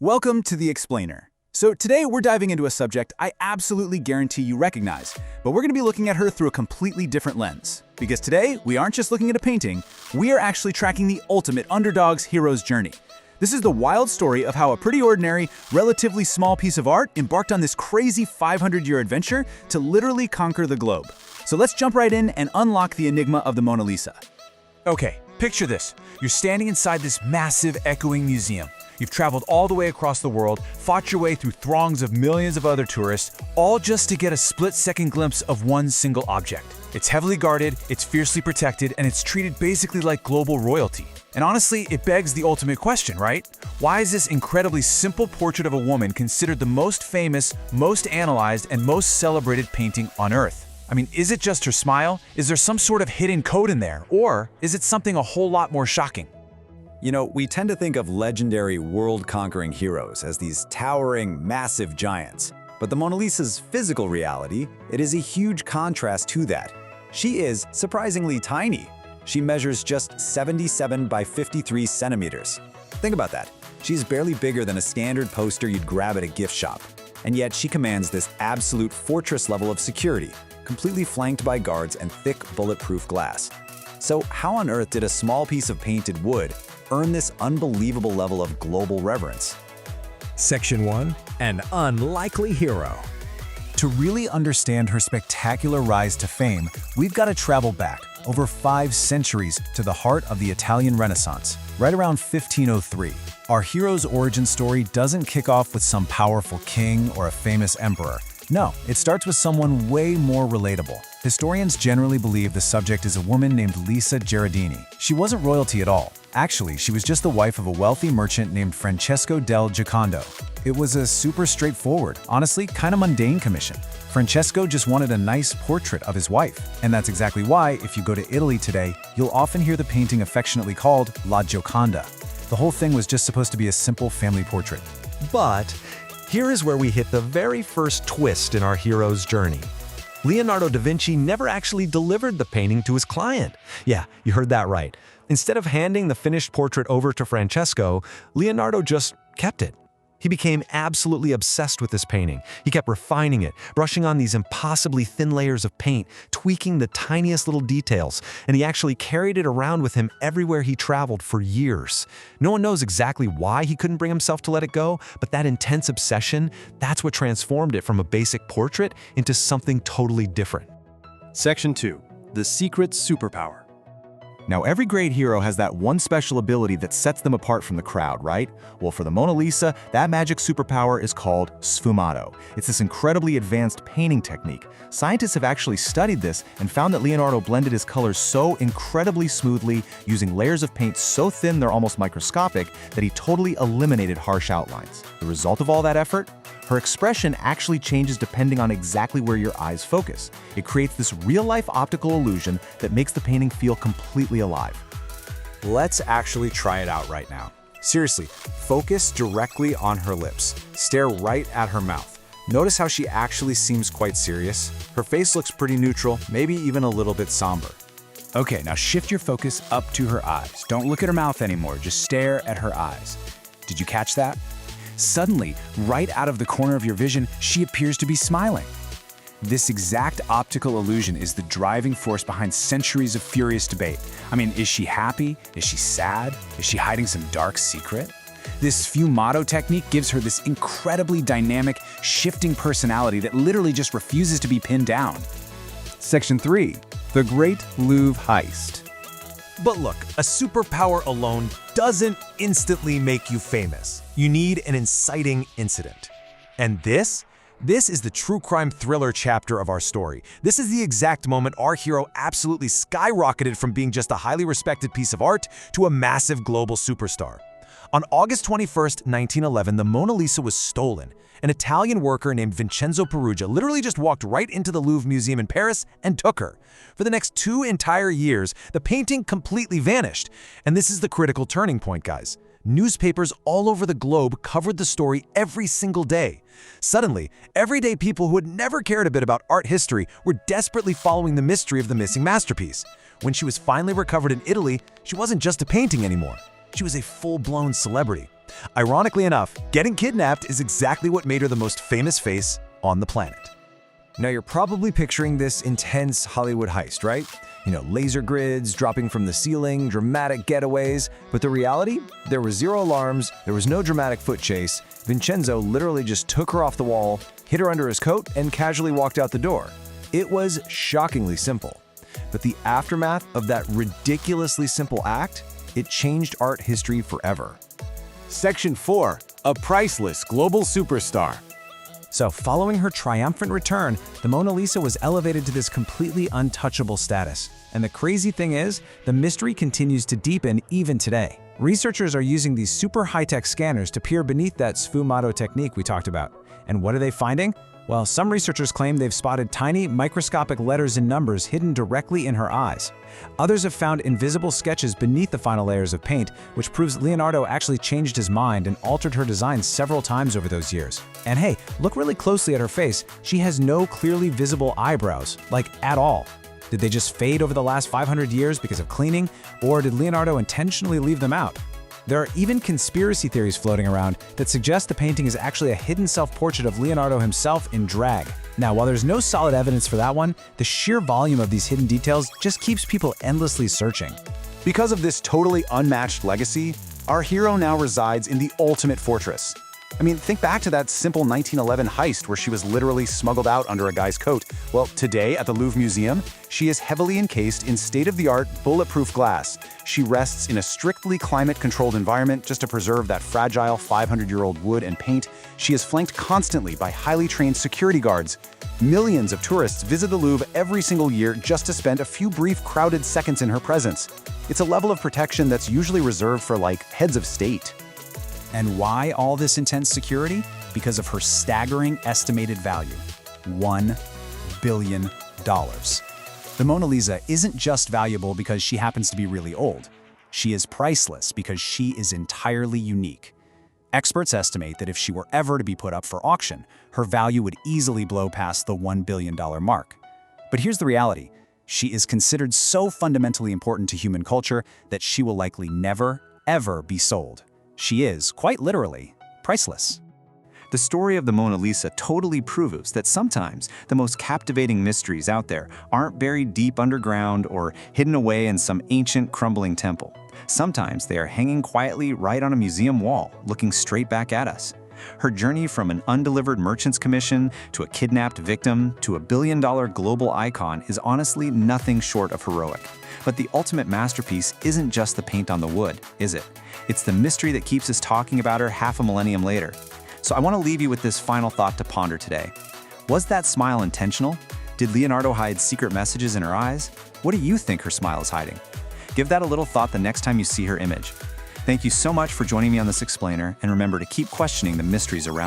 Welcome to The Explainer. So today we're diving into a subject I absolutely guarantee you recognize, but we're going to be looking at her through a completely different lens. Because today, we aren't just looking at a painting, we are actually tracking the ultimate underdog's hero's journey. This is the wild story of how a pretty ordinary, relatively small piece of art embarked on this crazy 500-year adventure to literally conquer the globe. So let's jump right in and unlock the enigma of the Mona Lisa. Okay, picture this. You're standing inside this massive, echoing museum. You've traveled all the way across the world, fought your way through throngs of millions of other tourists, all just to get a split-second glimpse of one single object. It's heavily guarded, it's fiercely protected, and it's treated basically like global royalty. And honestly, it begs the ultimate question, right? Why is this incredibly simple portrait of a woman considered the most famous, most analyzed, and most celebrated painting on Earth? I mean, is it just her smile? Is there some sort of hidden code in there? Or is it something a whole lot more shocking? You know, we tend to think of legendary world-conquering heroes as these towering, massive giants. But the Mona Lisa's physical reality, it is a huge contrast to that. She is surprisingly tiny. She measures just 77 by 53 centimeters. Think about that. She's barely bigger than a standard poster you'd grab at a gift shop. And yet she commands this absolute fortress level of security, completely flanked by guards and thick, bulletproof glass. So how on earth did a small piece of painted wood earn this unbelievable level of global reverence? Section 1. An unlikely hero. To really understand her spectacular rise to fame, we've got to travel back over 5 centuries to the heart of the Italian Renaissance, right around 1503. Our hero's origin story doesn't kick off with some powerful king or a famous emperor. No, it starts with someone way more relatable. Historians generally believe the subject is a woman named Lisa Gherardini. She wasn't royalty at all. Actually, she was just the wife of a wealthy merchant named Francesco del Giocondo. It was a super straightforward, honestly kind of mundane commission. Francesco just wanted a nice portrait of his wife. And that's exactly why, if you go to Italy today, you'll often hear the painting affectionately called La Gioconda. The whole thing was just supposed to be a simple family portrait. But here is where we hit the very first twist in our hero's journey. Leonardo da Vinci never actually delivered the painting to his client. Yeah, you heard that right. Instead of handing the finished portrait over to Francesco, Leonardo just kept it. He became absolutely obsessed with this painting. He kept refining it, brushing on these impossibly thin layers of paint, tweaking the tiniest little details, and he actually carried it around with him everywhere he traveled for years. No one knows exactly why he couldn't bring himself to let it go, but that intense obsession, that's what transformed it from a basic portrait into something totally different. Section 2. The Secret Superpower. Now, every great hero has that one special ability that sets them apart from the crowd, right? Well, for the Mona Lisa, that magic superpower is called sfumato. It's this incredibly advanced painting technique. Scientists have actually studied this and found that Leonardo blended his colors so incredibly smoothly, using layers of paint so thin they're almost microscopic, that he totally eliminated harsh outlines. The result of all that effort? Her expression actually changes depending on exactly where your eyes focus. It creates this real-life optical illusion that makes the painting feel completely alive. Let's actually try it out right now. Seriously, focus directly on her lips. Stare right at her mouth. Notice how she actually seems quite serious. Her face looks pretty neutral, maybe even a little bit somber. Okay, now shift your focus up to her eyes. Don't look at her mouth anymore, just stare at her eyes. Did you catch that? Suddenly, right out of the corner of your vision, she appears to be smiling. This exact optical illusion is the driving force behind centuries of furious debate. I mean, is she happy? Is she sad? Is she hiding some dark secret? This sfumato technique gives her this incredibly dynamic, shifting personality that literally just refuses to be pinned down. Section 3. The Great Louvre Heist. But look, a superpower alone doesn't instantly make you famous. You need an inciting incident. And this is the true crime thriller chapter of our story. This is the exact moment our hero absolutely skyrocketed from being just a highly respected piece of art to a massive global superstar. On August 21st, 1911, the Mona Lisa was stolen. An Italian worker named Vincenzo Peruggia literally just walked right into the Louvre Museum in Paris and took her. For the next 2 entire years, the painting completely vanished. And this is the critical turning point, guys. Newspapers all over the globe covered the story every single day. Suddenly, everyday people who had never cared a bit about art history were desperately following the mystery of the missing masterpiece. When she was finally recovered in Italy, she wasn't just a painting anymore. She was a full-blown celebrity. Ironically enough, getting kidnapped is exactly what made her the most famous face on the planet. Now you're probably picturing this intense Hollywood heist, right? You know, laser grids dropping from the ceiling, dramatic getaways. But the reality? There were zero alarms, there was no dramatic foot chase. Vincenzo literally just took her off the wall, hid her under his coat, and casually walked out the door. It was shockingly simple. But the aftermath of that ridiculously simple act, it changed art history forever. Section 4. A priceless global superstar. So, following her triumphant return, the Mona Lisa was elevated to this completely untouchable status. And the crazy thing is, the mystery continues to deepen even today. Researchers are using these super high-tech scanners to peer beneath that sfumato technique we talked about. And what are they finding? Well, some researchers claim they've spotted tiny, microscopic letters and numbers hidden directly in her eyes. Others have found invisible sketches beneath the final layers of paint, which proves Leonardo actually changed his mind and altered her design several times over those years. And hey, look really closely at her face. She has no clearly visible eyebrows, like at all. Did they just fade over the last 500 years because of cleaning, or did Leonardo intentionally leave them out? There are even conspiracy theories floating around that suggest the painting is actually a hidden self-portrait of Leonardo himself in drag. Now, while there's no solid evidence for that one, the sheer volume of these hidden details just keeps people endlessly searching. Because of this totally unmatched legacy, our hero now resides in the ultimate fortress. I mean, think back to that simple 1911 heist where she was literally smuggled out under a guy's coat. Well, today at the Louvre Museum, she is heavily encased in state-of-the-art bulletproof glass. She rests in a strictly climate-controlled environment just to preserve that fragile 500-year-old wood and paint. She is flanked constantly by highly trained security guards. Millions of tourists visit the Louvre every single year just to spend a few brief crowded seconds in her presence. It's a level of protection that's usually reserved for, like, heads of state. And why all this intense security? Because of her staggering estimated value, $1 billion. The Mona Lisa isn't just valuable because she happens to be really old. She is priceless because she is entirely unique. Experts estimate that if she were ever to be put up for auction, her value would easily blow past the $1 billion mark. But here's the reality. She is considered so fundamentally important to human culture that she will likely never, ever be sold. She is, quite literally, priceless. The story of the Mona Lisa totally proves that sometimes the most captivating mysteries out there aren't buried deep underground or hidden away in some ancient, crumbling temple. Sometimes they are hanging quietly right on a museum wall, looking straight back at us. Her journey from an undelivered merchant's commission to a kidnapped victim to a billion-dollar global icon is honestly nothing short of heroic. But the ultimate masterpiece isn't just the paint on the wood, is it? It's the mystery that keeps us talking about her half a millennium later. So I want to leave you with this final thought to ponder today. Was that smile intentional? Did Leonardo hide secret messages in her eyes? What do you think her smile is hiding? Give that a little thought the next time you see her image. Thank you so much for joining me on this explainer, and remember to keep questioning the mysteries around